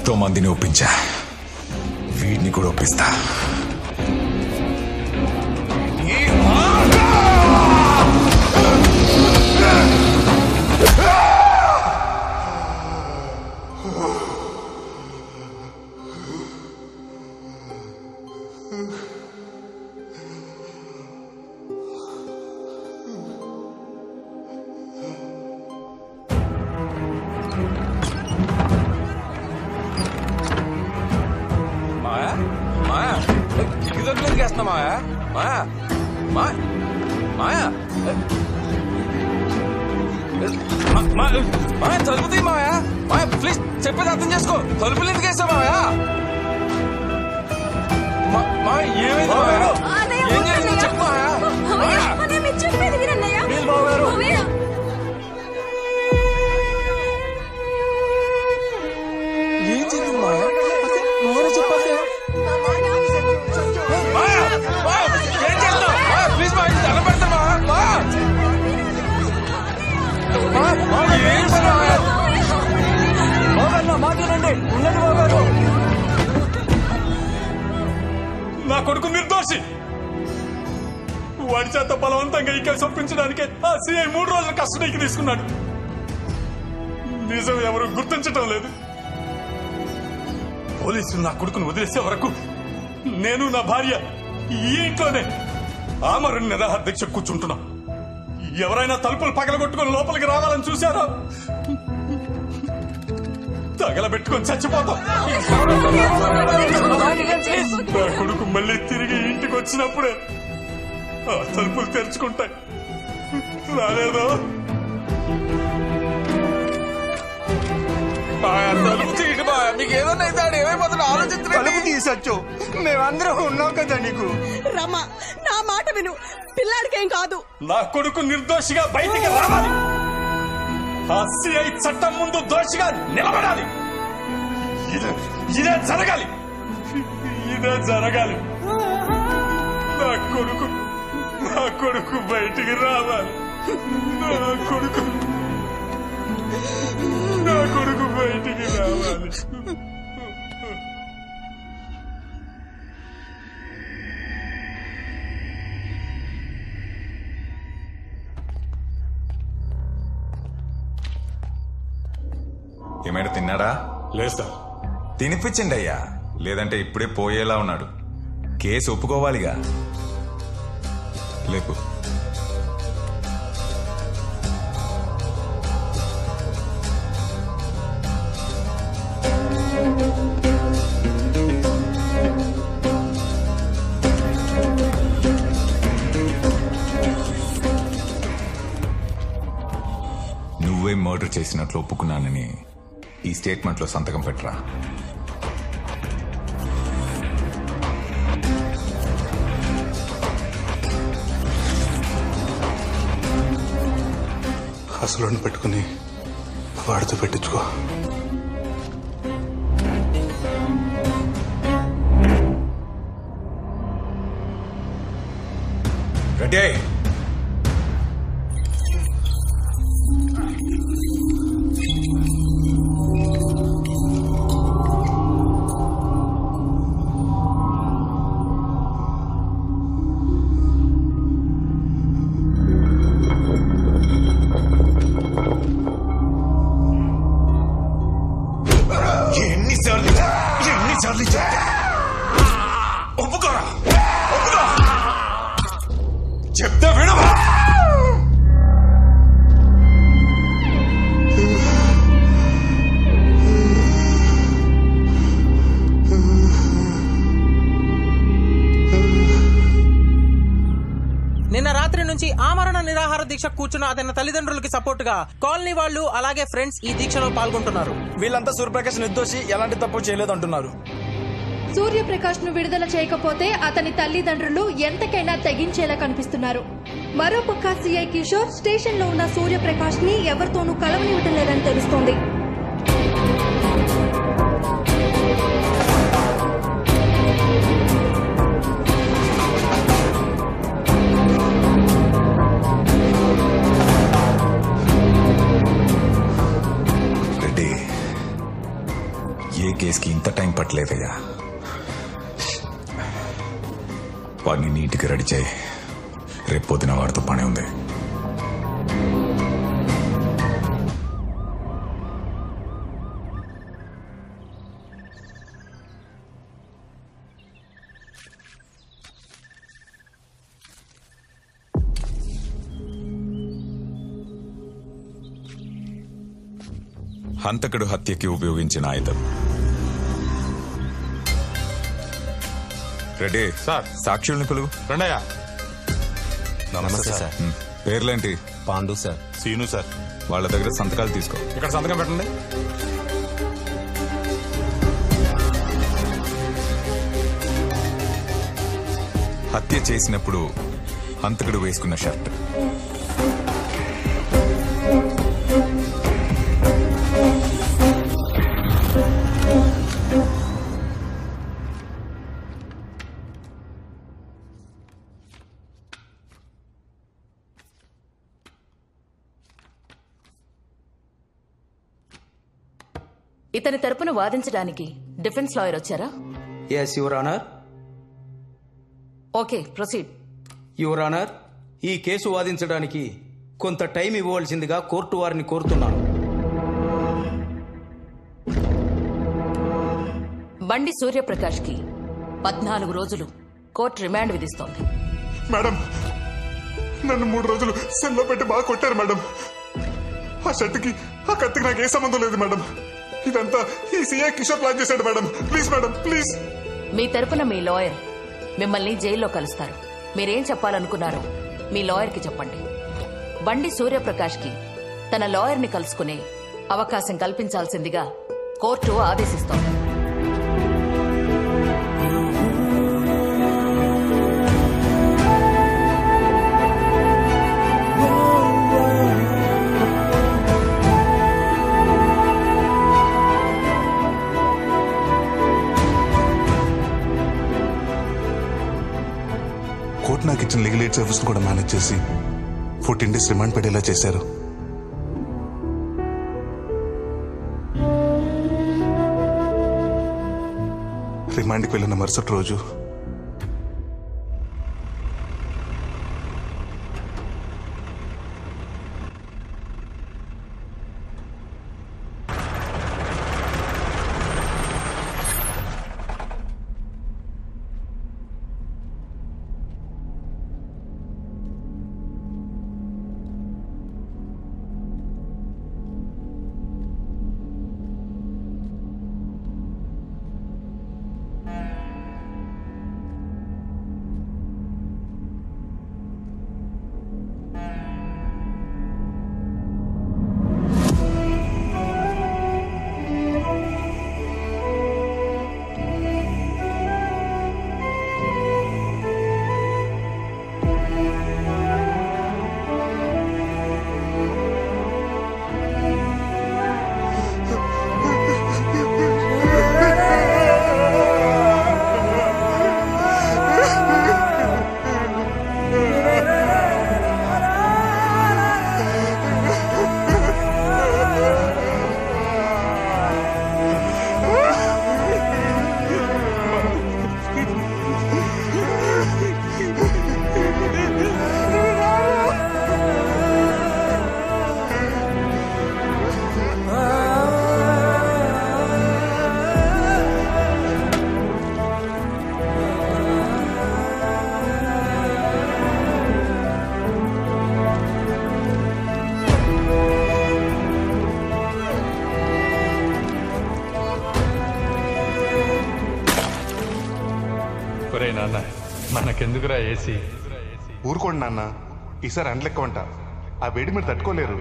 ఎంతో మందిని ఒప్పించా, వీడిని కూడా ఒప్పిస్తా. తలుపుతీ మాయా, మాయా ప్లీజ్ చెప్పేది అర్థం చేసుకో. తలుపులు ఎందుకు వేసా మాయా? ఏమైంది మాయా? ఏం చేసిందో చెప్పు మాయా. ఏం జరిగింది మాయా? నువ్వే చెప్పాలి. ఏం చేస్తావు? ప్లీజ్ మా ఇంటి దండం పెడతా మాయా. మాట్లాడండి, ఉండండి బాబు. నా కొడుకు నిర్దోషి. వాడి చేత బలవంతంగా ఈ కేసు ఒప్పించడానికే ఆ సిఐ 3 రోజుల కస్టడీకి తీసుకున్నాడు. నిజం ఎవరు గుర్తించటం లేదు. పోలీసులు నా కొడుకును వదిలేసే వరకు నేను నా భార్య ఈ ఇంట్లోనే ఆమరణ నిరాహార దీక్ష కూర్చుంటున్నా. ఎవరైనా తలుపులు పగలగొట్టుకుని లోపలికి రావాలని చూశారో తగలబెట్టుకొని చచ్చిపోతాం. నా కొడుకు మళ్ళీ తిరిగి ఇంటికి వచ్చినప్పుడే ఆ తలుపులు తెరుచుకుంటాయి. రాలేదో తలుపు తీయటి బాగా మీకు ఏదన్నా అయితే ఏమైపోతున్నా ఆలోచించు. తలుపు తీసొచ్చు, మేమందరం ఉన్నాం కదా నీకు. రమ్మా, నా మాట విను, పిల్లాడికేం కాదు. నా కొడుకు నిర్దోషిగా బయటికి రావాలి. ఆ సిఐ చట్టం ముందు దోషిగా నిలబడాలి. ఇదే జరగాలి, ఇదే జరగాలి. నా కొడుకు బయటికి రావాలి. నా కొడుకు బయటికి రావాలి. ఏమైనా తిన్నాడా? లేదు సార్. తినిపించండి అయ్యా, లేదంటే ఇప్పుడే పోయేలా ఉన్నాడు. కేసు ఒప్పుకోవాలిగా. లేపు. నువ్వే మర్డర్ చేసినట్లు ఒప్పుకున్నానని ఈ స్టేట్మెంట్ లో సంతకం పెట్టరా. అసలు పెట్టుకుని వాడితో పెట్టించుకో. రెడీ. ఎన్నిసార్లు ఒప్పుకోరా, ఒప్పుకో చెప్తే వినవా? నిన్న రాత్రి నుంచి ఆమరణ నిరాహార దీక్ష కూర్చున్న అతని తల్లిదండ్రులకి సపోర్ట్ గా కాలనీ వాళ్ళు అలాగే ఫ్రెండ్స్ ఈ దీక్షలో పాల్గొంటున్నారు. వీళ్ళంతా సూర్యప్రకాష్ నిర్దోషి, ఎలాంటి తప్పు చేయలేదంటున్నారు. సూర్యప్రకాష్ ను విడుదల చేయకపోతే అతని తల్లిదండ్రులు ఎంతకైనా తెగించేలా కనిపిస్తున్నారు. మరోపక్క సిఐ కిషోర్ స్టేషన్ లో ఉన్న సూర్యప్రకాష్ ని ఎవరితోనూ కలవనివ్వటం లేదని తెలుస్తోంది. ఏ కేసుకి కదయ్యా. వాడిని నీట్గా రెడీ చేయి. రేపు పొద్దున వాడితో పని ఉంది. హంతకుడు హత్యకి ఉపయోగించిన ఆయుధం. రెడ్డి సార్. సాక్షుల్ని పిలువు. రండయ్యా. నమస్తే సార్. పేర్లేంటి? పాండు సార్. సీను సార్. వాళ్ళ దగ్గర సంతకాలు తీసుకో. ఇక్కడ సంతకం పెట్టండి. హత్య చేసినప్పుడు హంతకుడు వేసుకున్న షర్ట్. ఇతని తరపున వాదించడానికి డిఫెన్స్ లాయర్ వచ్చారా? Yes your honour. Okay, proceed. Your honour, ఈ కేసు వాదించడానికి కొంత టైం ఇవ్వవలసిందిగా కోర్టు వారిని కోరుతున్నాను. బండి సూర్యప్రకాష్ కి 14 రోజులు కోర్టు రిమాండ్ విధిస్తోంది. మేడం, నన్ను 3 రోజులు సెల్లో పెట్టి బాగా కొట్టారు మేడం. ఆ షర్ట్కి ఆ కత్తికి నాకు ఏ సంబంధం లేదు మేడం. ఇదంతా ఈ సీఐ కిషోర్ ప్లాన్ చేశాడు మేడం. Please madam, please. మీ తరపున మీ లాయర్ మిమ్మల్ని జైల్లో కలుస్తారు. మీరేం చెప్పాలనుకున్నారో మీ లాయర్ కి చెప్పండి. బండి సూర్యప్రకాష్ కి తన లాయర్ ని కలుసుకునే అవకాశం కల్పించాల్సిందిగా కోర్టు ఆదేశిస్తోంది. కోర్టు నాకు ఇచ్చిన లీగల్ ఎయిడ్ సర్వీస్ కూడా మేనేజ్ చేసి 14 days రిమాండ్ పడేలా చేశారు. రిమాండ్కి వెళ్ళిన మరుసటి రోజు నాన్న, మనకెందుకురా ఏసీ? ఊరుకోండి నాన్న, ఈసారి అండ్లెక్క వంట. ఆ వేడి మీరు తట్టుకోలేరు.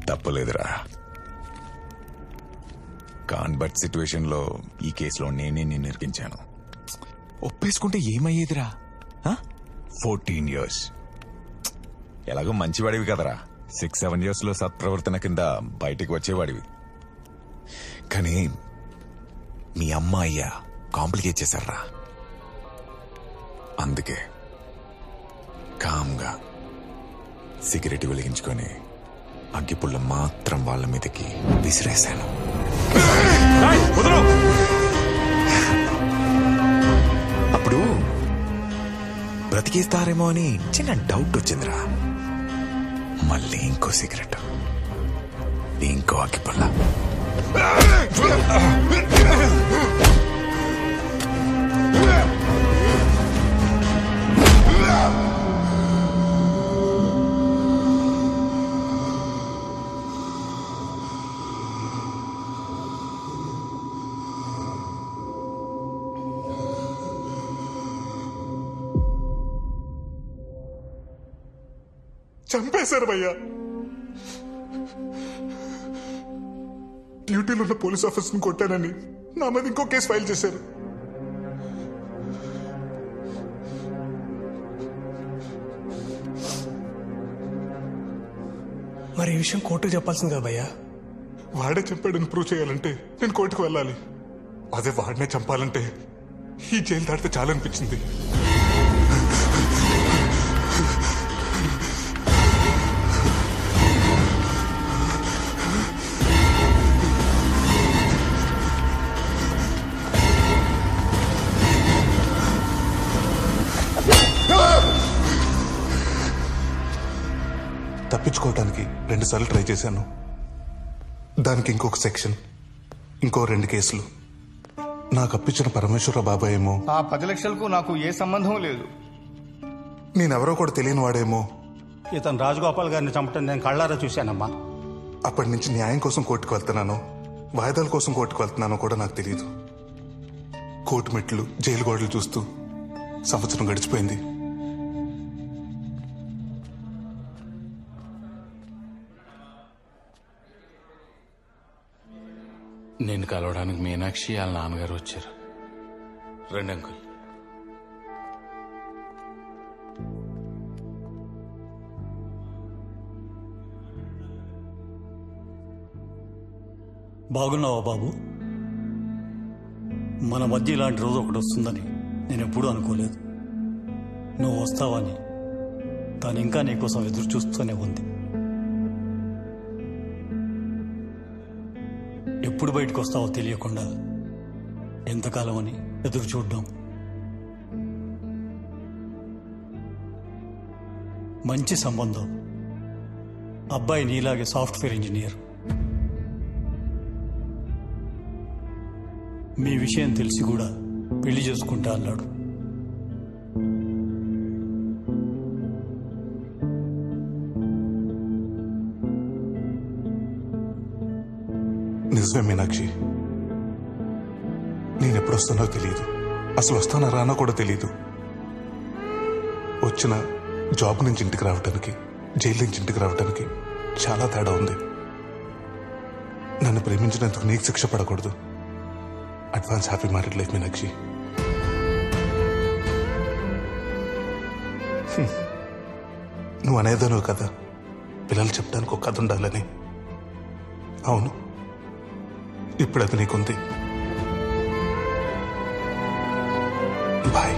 తప్పలేదురా. కాన్బట్ సిచ్యువేషన్ లో ఈ కేసులో నేనే నిన్ను ఇరికించాను. ఒప్పేసుకుంటే ఏమయ్యేదిరా? 14 years. ఎలాగో మంచివాడివి కదరా. 6-7 years లో సత్ప్రవర్తన కింద బయటికి వచ్చేవాడివి. కానీ మీ అమ్మ అయ్యా కాంప్లికేట్ చేశారా. అందుకే కామ్గా సిగరెట్ వెలిగించుకొని అగ్గిపుల్ల మాత్రం వాళ్ళ మీదకి విసిరేశాను. అప్పుడు బ్రతికేస్తారేమో అని చిన్న డౌట్ వచ్చిందిరా. మళ్ళీ ఇంకో సిగరెట్, ఇంకో అగ్గిపుల్ల. చంపేశారు భయ్యా. డ్యూటీలో ఉన్న పోలీస్ ఆఫీసర్ని కొట్టానని నా మీద ఇంకో కేసు ఫైల్ చేశారు. మరి ఈ విషయం కోర్టుకు చెప్పాల్సింది కదా భయ్యా. వాడే చెప్పాడని ప్రూవ్ చేయాలంటే నేను కోర్టుకు వెళ్ళాలి. అదే వాడినే చంపాలంటే ఈ జైలు దాటితే చాలనిపించింది. తప్పించుకోవటానికి 2 సార్లు ట్రై చేశాను. దానికి ఇంకొక సెక్షన్, ఇంకో 2 కేసులు. నాకు అప్పించిన పరమేశ్వర బాబాయ్ ఏమో ఆ 10 లక్షలకు నాకు ఏ సంబంధం లేదు, నేనెవరో కూడా తెలియని వాడేమో. ఇతను రాజగోపాల్ గారిని చంపటం నేను కళ్ళారా చూశానమ్మా. అప్పటి నుంచి న్యాయం కోసం కోర్టుకు వెళ్తున్నానో వాయిదాల కోసం కోర్టుకు వెళ్తున్నానో కూడా నాకు తెలియదు. కోర్టు మెట్లు, జైలు గోడలు చూస్తూ సంవత్సరం గడిచిపోయింది. నేను కలవడానికి మీనాక్షి వాళ్ళ నాన్నగారు వచ్చారు. రండి అంకుల్. బాగున్నావా బాబు? మన మధ్య ఇలాంటి రోజు ఒకటి వస్తుందని నేను ఎప్పుడూ అనుకోలేదు. నువ్వు వస్తావని తాను ఇంకా నీకోసం ఎదురు చూస్తూనే ఉంది. ఎప్పుడు బయటకు వస్తావో తెలియకుండా ఎంతకాలం అని ఎదురు చూడ్డాం. మంచి సంబంధం. అబ్బాయి నీలాగే సాఫ్ట్వేర్ ఇంజనీర్. మీ విషయం తెలిసి కూడా పెళ్లి చేసుకుంటా అన్నాడు. నిజమే మీనాక్షి, నేనెప్పుడు వస్తానో తెలియదు. అసలు వస్తానో రానో కూడా తెలియదు. వచ్చిన జాబ్ నుంచి ఇంటికి రావడానికి, జైలు నుంచి ఇంటికి రావడానికి చాలా తేడా ఉంది. నన్ను ప్రేమించినందుకు నీకు శిక్ష పడకూడదు. Advance happy married life Meenakshi. నువ్వు అనేదాను కదా, పిల్లలు చెప్పడానికి ఒక కథ ఉండాలని. అవును, ఇప్పుడు అది నీకుంది. బాయ్.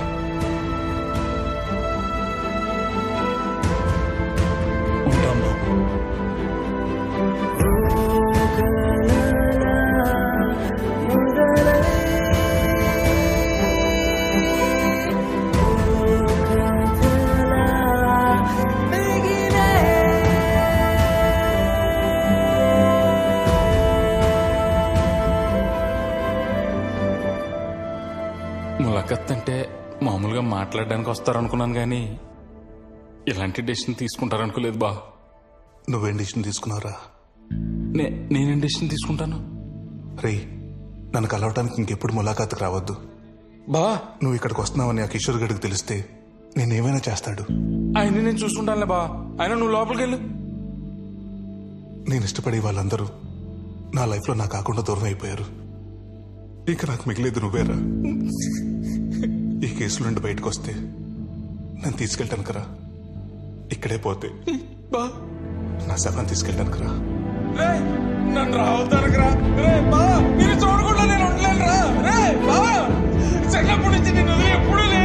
ఉంటాం బాబు. ములాఖత్ అంటే మామూలుగా మాట్లాడడానికి వస్తారనుకున్నాను, కానీ ఇలాంటి డెసిషన్ తీసుకుంటారనుకోలేదు బా. నువ్వేం డెసిషన్ తీసుకున్నావురా? నేనేం డెసిషన్ తీసుకుంటాను? రే, నన్ను కలవటానికి ఇంకెప్పుడు ములాఖాతుకు రావద్దు బా. నువ్వు ఇక్కడికి వస్తున్నావని ఆ కిషోర్ గడికి తెలిస్తే నేనేమైనా చేస్తాడు. ఆయన నేను చూసుకుంటానులే బా. ఆయన నువ్వు లోపలికి వెళ్ళు. నేను ఇష్టపడే వాళ్ళందరూ నా లైఫ్లో నా కాకుండా దూరం అయిపోయారు. ఇక నాకు మిగిలేదు నువ్వేరా. కేసుల నుండి బయటకు వస్తే నన్ను తీసుకెళ్తాను కరా. ఇక్కడే పోతే నా శవాన్ని తీసుకెళ్తాను కరా. నన్ను రావుతానురా రే బా. మీరు చూడకుండా నేను ఉండలేను రా రే బా. చిన్నప్పటి నుంచి నేను ఎప్పుడూ లేదు.